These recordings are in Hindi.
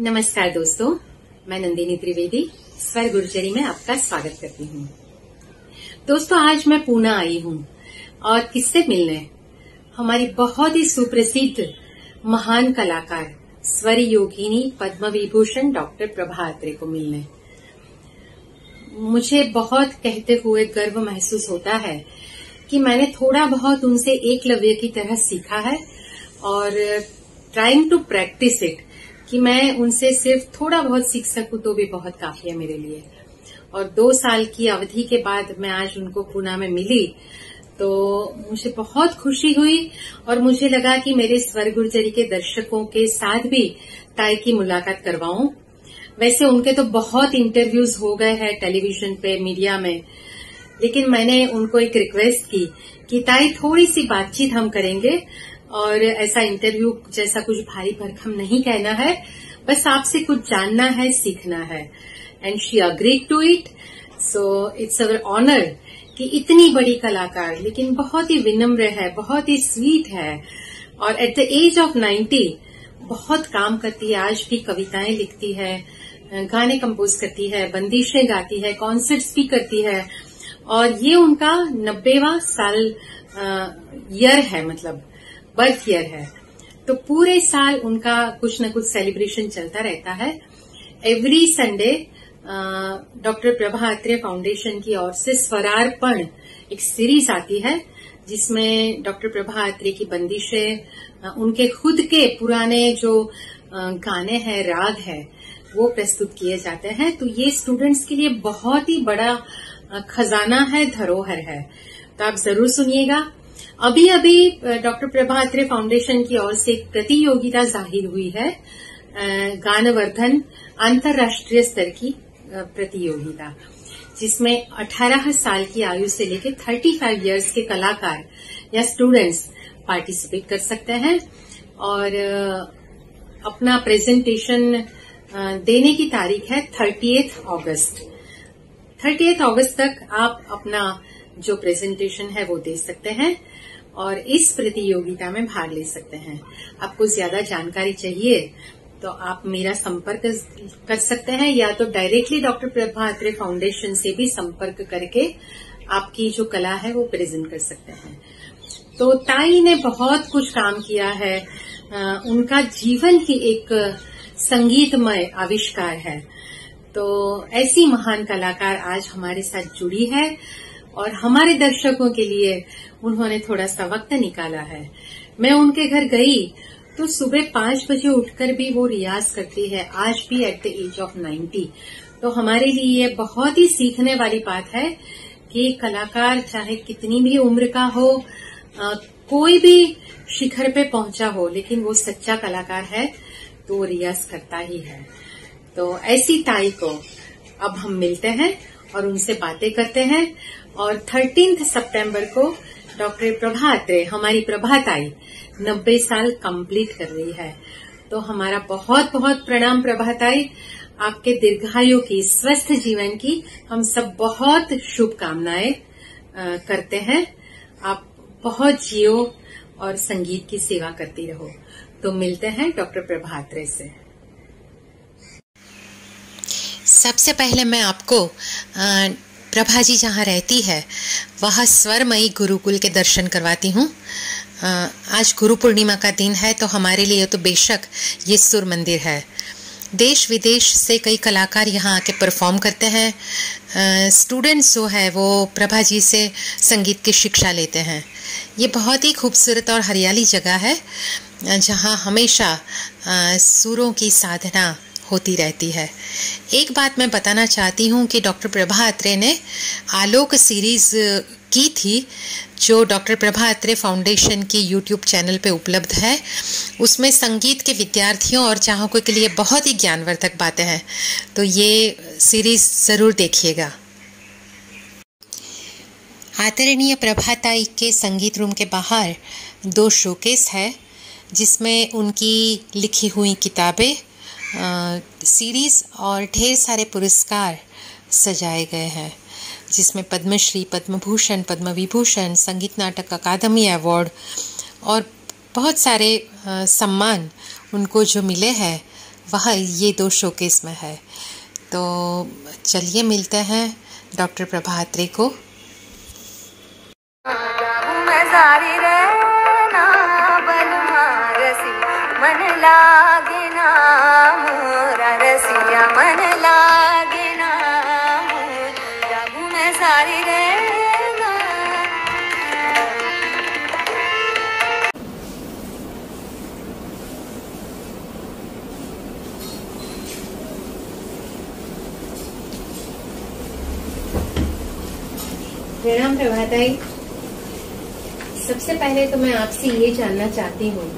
नमस्कार दोस्तों, मैं नंदिनी त्रिवेदी स्वर गुरुचरी में आपका स्वागत करती हूँ। दोस्तों, आज मैं पूना आई हूँ और किससे मिलने? हमारी बहुत ही सुप्रसिद्ध महान कलाकार स्वर योगिनी पद्म विभूषण डॉक्टर प्रभा अत्रे को मिलने। मुझे बहुत कहते हुए गर्व महसूस होता है कि मैंने थोड़ा बहुत उनसे एकलव्य की तरह सीखा है और ट्राइंग टू प्रैक्टिस इट, कि मैं उनसे सिर्फ थोड़ा बहुत सीख सकूं तो भी बहुत काफी है मेरे लिए। और 2 साल की अवधि के बाद मैं आज उनको पुणे में मिली तो मुझे बहुत खुशी हुई और मुझे लगा कि मेरे स्वर गुरुचरी के दर्शकों के साथ भी ताई की मुलाकात करवाऊं। वैसे उनके तो बहुत इंटरव्यूज हो गए हैं टेलीविजन पे, मीडिया में, लेकिन मैंने उनको एक रिक्वेस्ट की कि ताई थोड़ी सी बातचीत हम करेंगे और ऐसा इंटरव्यू जैसा कुछ भारी भरकम नहीं कहना है, बस आपसे कुछ जानना है, सीखना है। And she agreed to it. So it's our honour कि इतनी बड़ी कलाकार लेकिन बहुत ही विनम्र है, बहुत ही स्वीट है और एट द एज ऑफ 90 बहुत काम करती है। आज भी कविताएं लिखती है, गाने कंपोज करती है, बंदिशें गाती है, कॉन्सर्ट्स भी करती है और ये उनका 90वां साल ईयर है, मतलब बर्थ ईयर है। तो पूरे साल उनका कुछ न कुछ सेलिब्रेशन चलता रहता है। Every Sunday doctor Prabha Atre foundation की ओर से स्वरार्पण एक सीरीज आती है जिसमें डॉक्टर प्रभा अत्रे की बंदिशें, उनके खुद के पुराने जो गाने हैं, राग है, वो प्रस्तुत किए जाते हैं। तो ये स्टूडेंट्स के लिए बहुत ही बड़ा खजाना है, धरोहर है। तो आप जरूर सुनिएगा। अभी अभी डॉक्टर प्रभा अत्रे फाउंडेशन की ओर से एक प्रतियोगिता जाहिर हुई है, गानवर्धन अंतर्राष्ट्रीय स्तर की प्रतियोगिता, जिसमें 18 साल की आयु से लेकर 35 इयर्स के कलाकार या स्टूडेंट्स पार्टिसिपेट कर सकते हैं और अपना प्रेजेंटेशन देने की तारीख है 30 अगस्त। 30 अगस्त तक आप अपना जो प्रेजेंटेशन है वो दे सकते हैं और इस प्रतियोगिता में भाग ले सकते हैं। आपको ज्यादा जानकारी चाहिए तो आप मेरा संपर्क कर सकते हैं या तो directly doctor Prabha Atre foundation से भी संपर्क करके आपकी जो कला है वो प्रेजेंट कर सकते हैं। तो ताई ने बहुत कुछ काम किया है, उनका जीवन ही एक संगीतमय आविष्कार है। तो ऐसी महान कलाकार आज हमारे साथ जुड़ी है और हमारे दर्शकों के लिए उन्होंने थोड़ा सा वक्त निकाला है। मैं उनके घर गई तो सुबह 5 बजे उठकर भी वो रियाज करती है, आज भी एट द एज ऑफ 90। तो हमारे लिए ये बहुत ही सीखने वाली बात है कि कलाकार चाहे कितनी भी उम्र का हो, कोई भी शिखर पे पहुंचा हो, लेकिन वो सच्चा कलाकार है तो वो रियाज करता ही है। तो ऐसी ताई को अब हम मिलते हैं और उनसे बातें करते हैं। और 13 सितंबर को डॉक्टर प्रभा अत्रे, हमारी प्रभा ताई 90 साल कंप्लीट कर रही है। तो हमारा बहुत बहुत प्रणाम प्रभा ताई, आपके दीर्घायु की, स्वस्थ जीवन की हम सब बहुत शुभकामनाएं करते हैं। आप बहुत जियो और संगीत की सेवा करती रहो। तो मिलते हैं डॉक्टर प्रभा अत्रे से। सबसे पहले मैं आपको प्रभा जी जहाँ रहती है वह स्वरमयी गुरुकुल के दर्शन करवाती हूँ। आज गुरु पूर्णिमा का दिन है तो हमारे लिए तो बेशक ये सुर मंदिर है। देश विदेश से कई कलाकार यहाँ आके परफॉर्म करते हैं। स्टूडेंट्स जो है वो प्रभा जी से संगीत की शिक्षा लेते हैं। ये बहुत ही खूबसूरत और हरियाली जगह है जहाँ हमेशा सुरों की साधना होती रहती है। एक बात मैं बताना चाहती हूँ कि डॉक्टर प्रभा अत्रे ने आलोक सीरीज की थी जो डॉक्टर प्रभा अत्रे फाउंडेशन की यूट्यूब चैनल पे उपलब्ध है। उसमें संगीत के विद्यार्थियों और चाहकों के लिए बहुत ही ज्ञानवर्धक बातें हैं, तो ये सीरीज जरूर देखिएगा। आदरणीय प्रभा ताई के संगीत रूम के बाहर 2 शोकेस है जिसमें उनकी लिखी हुई किताबें, सीरीज और ढेर सारे पुरस्कार सजाए गए हैं, जिसमें पद्मश्री, पद्म भूषण, पद्म विभूषण, संगीत नाटक अकादमी अवार्ड और बहुत सारे सम्मान उनको जो मिले हैं वह ये 2 शोकेस में है। तो चलिए मिलते हैं डॉक्टर प्रभा अत्रे को। मन लागे ना मोरा रसिया, मन लागे ना जाबू मैं सारी रहना। प्रणाम प्रभाताई। सबसे पहले तो मैं आपसे ये जानना चाहती हूँ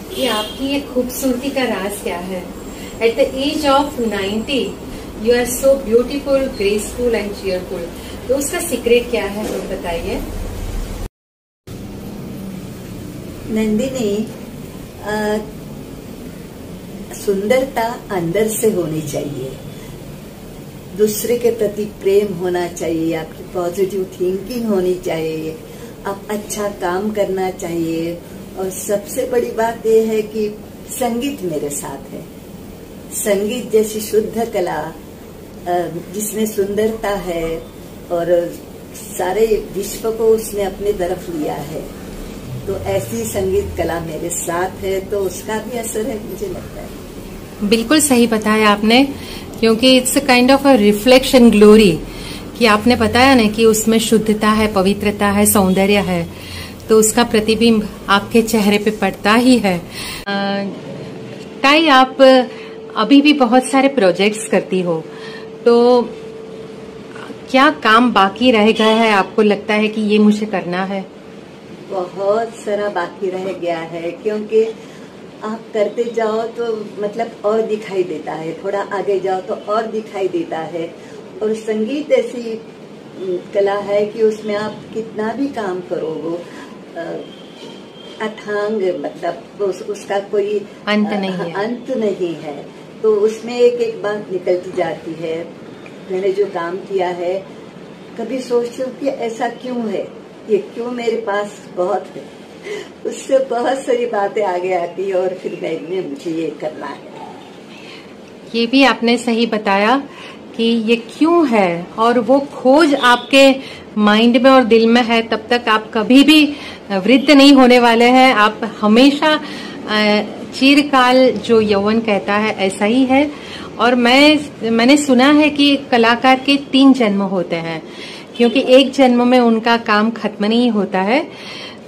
कि आपकी ये खूबसूरती का राज क्या है। At the age of 90 you are so beautiful, graceful and cheerful. तो उसका सीक्रेट क्या है, तो बताइए। नंदिनी, सुंदरता अंदर से होनी चाहिए, दूसरे के प्रति प्रेम होना चाहिए, आपकी पॉजिटिव थिंकिंग होनी चाहिए, आप अच्छा काम करना चाहिए। और सबसे बड़ी बात यह है कि संगीत मेरे साथ है। संगीत जैसी शुद्ध कला जिसमें सुंदरता है और सारे विश्व को उसने अपनी तरफ लिया है, तो ऐसी संगीत कला मेरे साथ है, तो उसका भी असर है, मुझे लगता है। बिल्कुल सही बताया आपने, क्योंकि it's a kind of a reflection glory, कि आपने बताया ना कि उसमें शुद्धता है, पवित्रता है, सौंदर्य है, तो उसका प्रतिबिंब आपके चेहरे पे पड़ता ही है। ताई, आप अभी भी बहुत सारे प्रोजेक्ट्स करती हो, तो क्या काम बाकी रह गया है? आपको लगता है कि ये मुझे करना है? बहुत सारा बाकी रह गया है, क्योंकि आप करते जाओ तो मतलब और दिखाई देता है, थोड़ा आगे जाओ तो और दिखाई देता है। और संगीत ऐसी कला है कि उसमें आप कितना भी काम करो वो अथांग, मतलब उसका कोई अंत नहीं है। तो उसमें एक एक बात निकलती जाती है। मैंने जो काम किया है, कभी सोचती हूँ कि ऐसा क्यों है, ये क्यों मेरे पास बहुत है, उससे बहुत सारी बातें आगे आती है और फिर मुझे ये करना है। ये भी आपने सही बताया कि ये क्यों है, और वो खोज आपके माइंड में और दिल में है, तब तक आप कभी भी वृद्ध नहीं होने वाले हैं। आप हमेशा चिरकाल जो यौवन कहता है ऐसा ही है। और मैंने सुना है कि कलाकार के 3 जन्म होते हैं, क्योंकि एक जन्म में उनका काम खत्म नहीं होता है।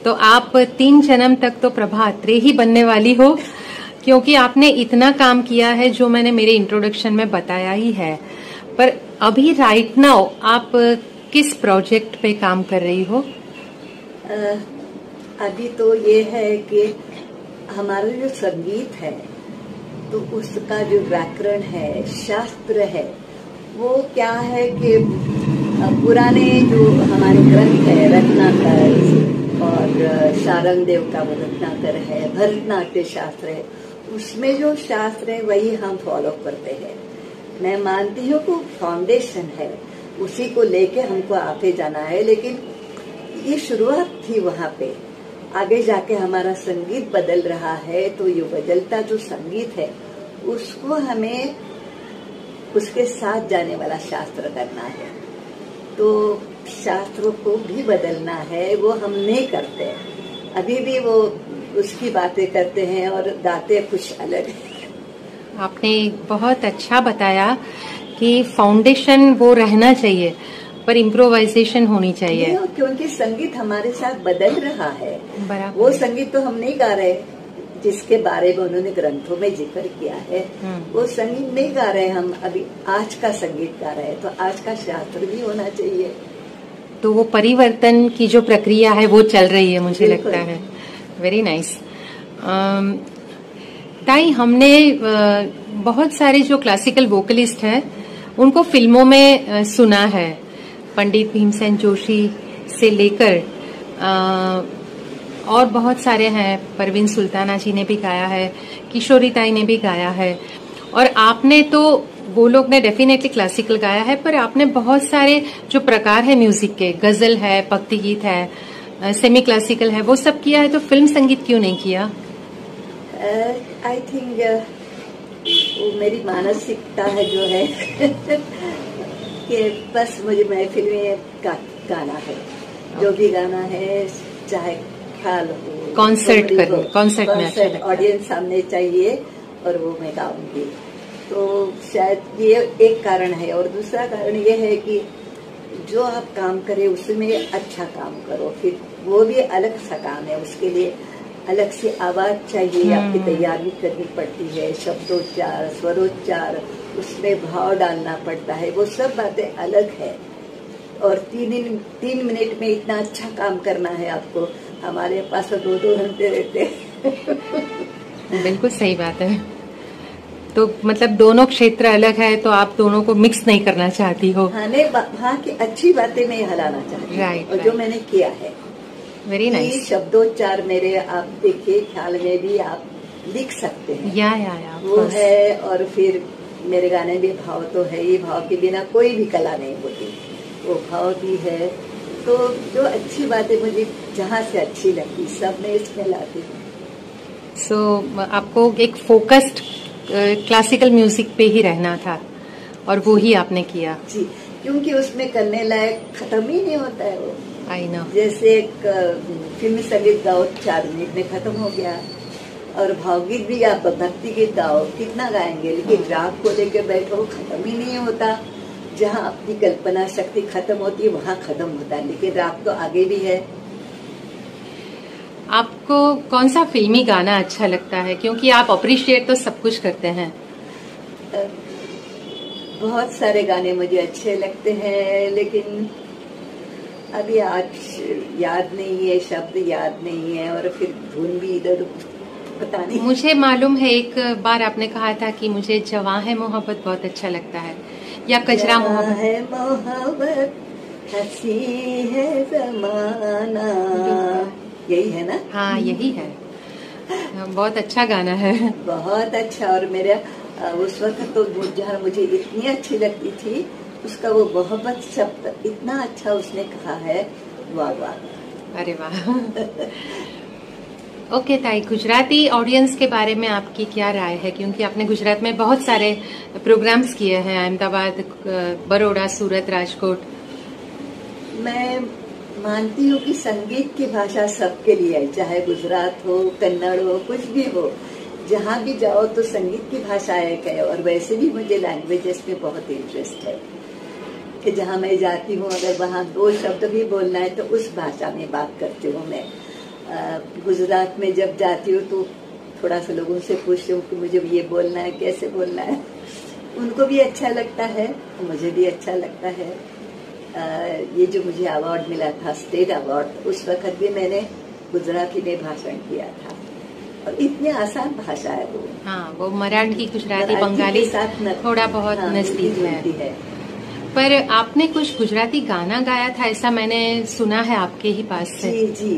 तो आप 3 जन्म तक तो प्रभा अत्रे ही बनने वाली हो, क्योंकि आपने इतना काम किया है जो मैंने मेरे इंट्रोडक्शन में बताया ही है। पर अभी राइट नाउ आप किस प्रोजेक्ट पे काम कर रही हो? अभी तो ये है कि हमारा जो संगीत है, तो उसका जो व्याकरण है, शास्त्र है, वो क्या है कि पुराने जो हमारे ग्रंथ है, रत्नाकर और शारंगदेव का वो रत्नाकर है, भरतनाट्य शास्त्र है, उसमें जो शास्त्र है वही हम फॉलो करते हैं। मैं मानती हूँ कि फाउंडेशन है, उसी को लेके हमको आगे जाना है, लेकिन ये शुरुआत थी वहाँ पे। आगे जाके हमारा संगीत बदल रहा है, तो ये बदलता जो संगीत है उसको हमें उसके साथ जाने वाला शास्त्र करना है। तो शास्त्रों को भी बदलना है, वो हम नहीं करते। अभी भी वो उसकी बातें करते हैं और गाते कुछ अलग है। आपने बहुत अच्छा बताया कि फाउंडेशन वो रहना चाहिए, पर इम्प्रोवाइजेशन होनी चाहिए, क्योंकि संगीत हमारे साथ बदल रहा है। वो संगीत तो हम नहीं गा रहे जिसके बारे में उन्होंने ग्रंथों में जिक्र किया है, वो संगीत नहीं गा रहे हम, अभी आज का संगीत गा रहे हैं। तो आज का शास्त्र भी होना चाहिए। तो वो परिवर्तन की जो प्रक्रिया है वो चल रही है, मुझे लगता है। Very nice. ताई, हमने बहुत सारे जो क्लासिकल वोकलिस्ट हैं उनको फिल्मों में सुना है। पंडित भीमसेन जोशी से लेकर और बहुत सारे हैं, परवीन सुल्ताना जी ने भी गाया है, किशोरी ताई ने भी गाया है, और आपने तो, वो लोग ने डेफिनेटली क्लासिकल गाया है, पर आपने बहुत सारे जो प्रकार है म्यूजिक के, गजल है, भक्ति गीत है, सेमी क्लासिकल है, वो सब किया है। तो फिल्म संगीत क्यों नहीं किया? आई थिंक वो मेरी मानसिकता है जो है कि बस मुझे महफिल में गाना है, जो भी गाना है, चाहे ख्याल हो, कॉन्सर्ट में अच्छा ऑडियंस सामने चाहिए और वो मैं गाऊंगी। तो शायद ये एक कारण है। और दूसरा कारण ये है कि जो आप काम करें उसमें अच्छा काम करो, फिर वो भी अलग सा काम है, उसके लिए अलग से आवाज चाहिए, आपकी तैयारी करनी पड़ती है, शब्दोच्चार, स्वरोच्चार, उसमें भाव डालना पड़ता है, वो सब बातें अलग है। और 3 मिनट में इतना अच्छा काम करना है आपको, हमारे पास 2-2 घंटे रहते हैं। बिल्कुल सही बात है। तो मतलब दोनों क्षेत्र अलग है, तो आप दोनों को मिक्स नहीं करना चाहती हो? हाँ, नहीं, वहाँ की अच्छी बातें मैं हलाना चाहती हूँ। राइट, और जो मैंने किया है, वेरी नाइस। शब्दोच्चार मेरे आप देखिए, ख्याल में भी आप लिख सकते हैं, या वो है। और फिर मेरे गाने में भाव तो है ही, भाव के बिना कोई भी कला नहीं होती, वो भाव भी है। तो जो अच्छी बातें मुझे जहाँ से अच्छी लगती सब मैं इसमें लाती हूँ। सो आपको एक फोकस्ड क्लासिकल म्यूजिक पे ही रहना था और वो ही आपने किया? जी, क्योंकि उसमें करने लायक खत्म ही नहीं होता है वो। I know. जैसे एक फिल्मी संगीत गाओ 4 मिनट में खत्म हो गया, और भावगीत भी आप भक्ति गीत गाओ कितना गाएंगे, लेकिन राग को लेकर बैठो खत्म ही नहीं होता। जहाँ अपनी कल्पना शक्ति खत्म होती है वहाँ खत्म होता है, लेकिन राग तो आगे भी है। आपको कौन सा फिल्मी गाना अच्छा लगता है, क्योंकि आप अप्रिशिएट तो सब कुछ करते हैं? बहुत सारे गाने मुझे अच्छे लगते हैं, लेकिन अभी आज याद नहीं है, शब्द याद नहीं है, और फिर धुन भी इधर पता नहीं। मुझे मालूम है एक बार आपने कहा था कि मुझे जवां है मोहब्बत बहुत अच्छा लगता है, या कजरा मोहब्बत है, मोहब्बत हंसी है जमाना, यही है ना? हाँ, यही है। बहुत अच्छा गाना है, बहुत अच्छा। और मेरे उस वक्त तो जहाँ मुझे इतनी अच्छी लगती थी, उसका वो मोहब्बत शब्द इतना अच्छा उसने कहा है, वाह वाह। अरे वाह। ओके ताई, गुजराती ऑडियंस के बारे में आपकी क्या राय है, क्योंकि आपने गुजरात में बहुत सारे प्रोग्राम्स किए हैं, अहमदाबाद, बड़ौदा, सूरत, राजकोट। मैं मानती हूँ कि संगीत की भाषा सबके लिए है, चाहे गुजरात हो, कन्नड़ हो, कुछ भी हो, जहाँ भी जाओ तो संगीत की भाषा एक है। और वैसे भी मुझे लैंग्वेजेस में बहुत इंटरेस्ट है कि जहाँ मैं जाती हूँ, अगर वहाँ 2 शब्द भी बोलना है तो उस भाषा में बात करती हूँ मैं। गुजरात में जब जाती हूँ तो थोड़ा सा लोगों से पूछती हूँ कि मुझे ये बोलना है, कैसे बोलना है। उनको भी अच्छा लगता है, मुझे भी अच्छा लगता है। ये जो मुझे अवार्ड मिला था, स्टेट अवार्ड, उस वक्त भी मैंने गुजराती में भाषण किया था, और इतनी आसान भाषा है वो। हाँ, वो मराठी, गुजराती, बंगाली थोड़ा बहुत नजदीक है। पर आपने कुछ गुजराती गाना गाया था, ऐसा मैंने सुना है आपके ही पास से। जी जी,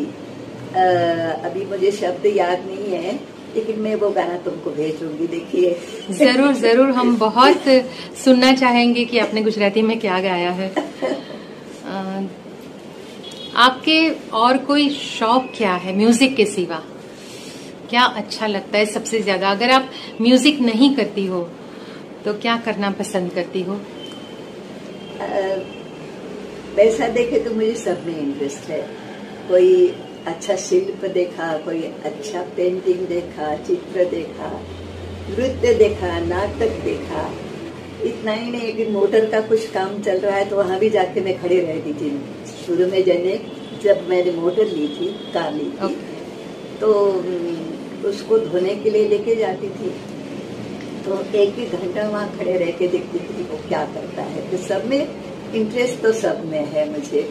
अभी मुझे शब्द याद नहीं है, लेकिन मैं वो गाना तुमको भेजूंगी, देखिए। जरूर जरूर, हम बहुत सुनना चाहेंगे कि आपने गुजराती में क्या गाया है। आपके और कोई शौक क्या है म्यूजिक के सिवा? क्या अच्छा लगता है सबसे ज्यादा? अगर आप म्यूजिक नहीं करती हो तो क्या करना पसंद करती हो? वैसा देखे तो मुझे सब में इंटरेस्ट है। कोई अच्छा शिल्प देखा, कोई अच्छा पेंटिंग देखा, चित्र देखा, नृत्य देखा, नाटक देखा। इतना ही नहीं कि मोटर का कुछ काम चल रहा है तो वहां भी जाके मैं खड़े रहती थी। शुरू में जब मैंने मोटर ली थी, कार ली थी, तो उसको धोने के लिए लेके जाती थी, तो 1-1 घंटा वहाँ खड़े रह के देखती थी वो क्या करता है। तो सब में इंटरेस्ट तो सब में है मुझे,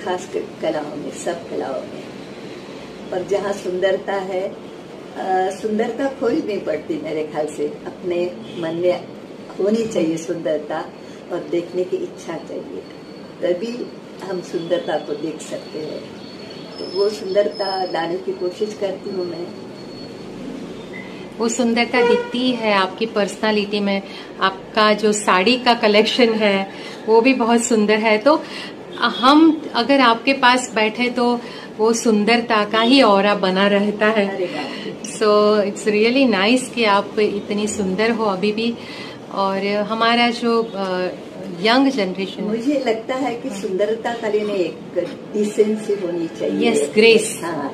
खास कर कलाओं में, सब कलाओं में। पर जहाँ सुंदरता है, सुंदरता खोज नहीं पड़ती मेरे ख्याल से, अपने मन में होनी चाहिए सुंदरता, और देखने की इच्छा चाहिए, तभी हम सुंदरता को देख सकते हैं। तो वो सुंदरता लाने की कोशिश करती हूँ मैं। वो सुंदरता दिखती है आपकी पर्सनालिटी में। आपका जो साड़ी का कलेक्शन है वो भी बहुत सुंदर है। तो हम अगर आपके पास बैठे तो वो सुंदरता का ही ऑरा बना रहता है। सो इट्स रियली नाइस कि आप इतनी सुंदर हो अभी भी। और हमारा जो यंग जनरेशन, मुझे लगता है कि सुंदरता खाली नहीं, एक डिसेंसी होनी चाहिए। Yes, grace. हाँ,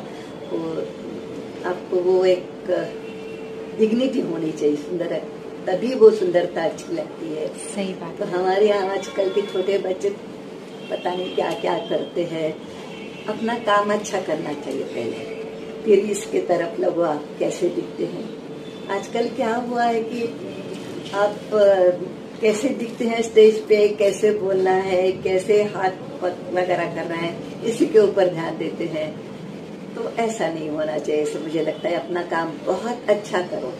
आपको वो एक डिग्निटी होनी चाहिए, सुंदर, तभी वो सुंदरता अच्छी लगती है। सही बात। तो हमारे यहाँ आजकल के छोटे बच्चे पता नहीं क्या क्या करते हैं। अपना काम अच्छा करना चाहिए पहले, फिर इसके तरफ लगो आप कैसे दिखते हैं। आजकल क्या हुआ है कि आप कैसे दिखते हैं स्टेज पे, कैसे बोलना है, कैसे हाथ वगैरह करना है, इसी के ऊपर ध्यान देते हैं। तो ऐसा नहीं होना चाहिए। ऐसे मुझे लगता है अपना काम बहुत अच्छा करो,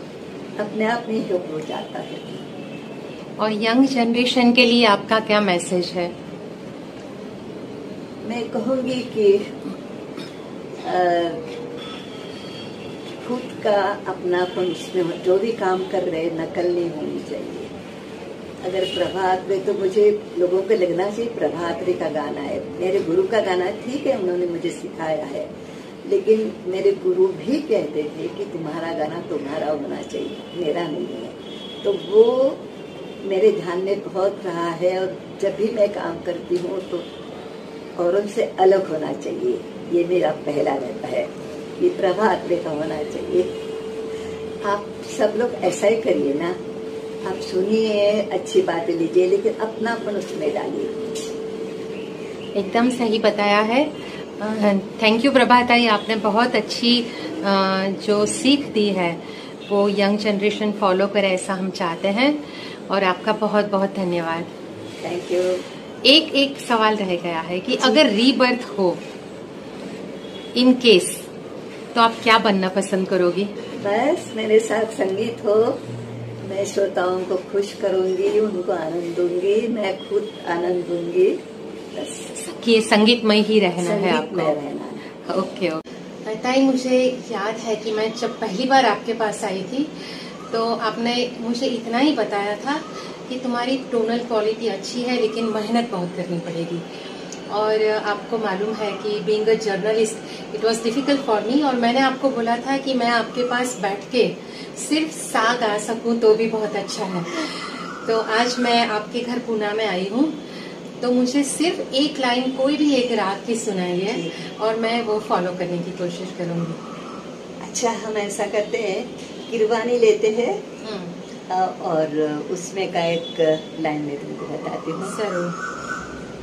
अपने आप में हो जाता है। और यंग जनरेशन के लिए आपका क्या मैसेज है? मैं कहूँगी कि खुद का अपनापन उसमें, जो भी काम कर रहे नकल नहीं होनी चाहिए। अगर प्रभात में, तो मुझे लोगों को लगना चाहिए प्रभात रे का गाना है, मेरे गुरु का गाना है, ठीक है, उन्होंने मुझे सिखाया है, लेकिन मेरे गुरु भी कहते थे कि तुम्हारा गाना तुम्हारा होना चाहिए, मेरा नहीं है। तो वो मेरे ध्यान में बहुत रहा है। और जब भी मैं काम करती हूँ तो औरों से अलग होना चाहिए, ये मेरा पहला रहता है। ये प्रभात रे का होना चाहिए। आप सब लोग ऐसा ही करिए ना, आप सुनिए, अच्छी बातें लीजिए, लेकिन अपनापन उसमें डालिए। एकदम सही बताया है। थैंक यू प्रभाताई, आपने बहुत अच्छी जो सीख दी है वो यंग जनरेशन फॉलो करे, ऐसा हम चाहते हैं। और आपका बहुत बहुत धन्यवाद। Thank you. एक सवाल रह गया है कि अगर रीबर्थ हो इन केस, तो आप क्या बनना पसंद करोगी? बस मेरे साथ संगीत हो, मैं श्रोताओं को खुश करूंगी, उनको आनंद दूंगी, मैं खुद आनंद दूंगी। बस कि संगीतमय ही रहना है संगीतमय आपको। रहना है। Okay okay. ताई, मुझे याद है कि मैं जब पहली बार आपके पास आई थी तो आपने मुझे इतना ही बताया था कि तुम्हारी टोनल क्वालिटी अच्छी है, लेकिन मेहनत बहुत करनी पड़ेगी। और आपको मालूम है कि being a journalist it was difficult for me. और मैंने आपको बोला था कि मैं आपके पास बैठ के सिर्फ सा गा सकूं तो भी बहुत अच्छा है। तो आज मैं आपके घर पूना में आई हूँ, तो मुझे सिर्फ एक लाइन, कोई भी एक राग की सुनाइए और मैं वो फॉलो करने की कोशिश करूंगी। अच्छा, हम ऐसा करते हैं, किरवानी लेते हैं और उसमें का एक लाइन में तुमको बताती हूँ। जरूर।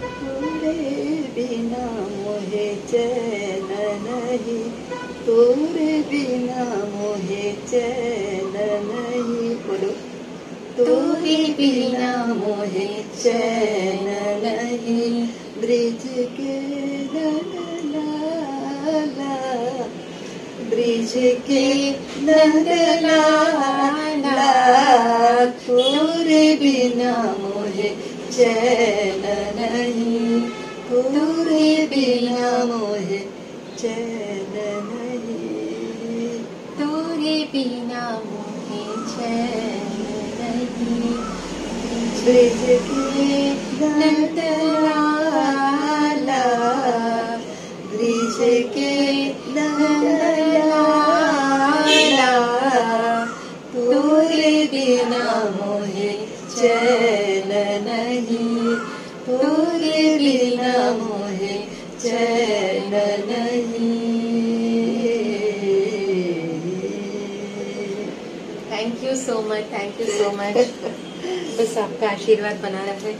तोरे बिना मोहे चैन नहीं, तोरे बिना मोहे चैन नहीं, बोलो। तोरे बिना मोहे चैन नहीं, ब्रिज के लाला, ब्रिज के नंदलाला, तोरे बिना मोहे चैन नहीं, तोरे बिना मोहे चैन नहीं, तोरे बिना मोहे चैन नहीं, ब्रिज के नंदलाला, ब्रिज के नंदलाला, तोरे बिना मोहे चैन नहीं, तोरे बिना मोहे चैन नहीं। Thank you so much, thank you so much. बस आपका आशीर्वाद बना रहे।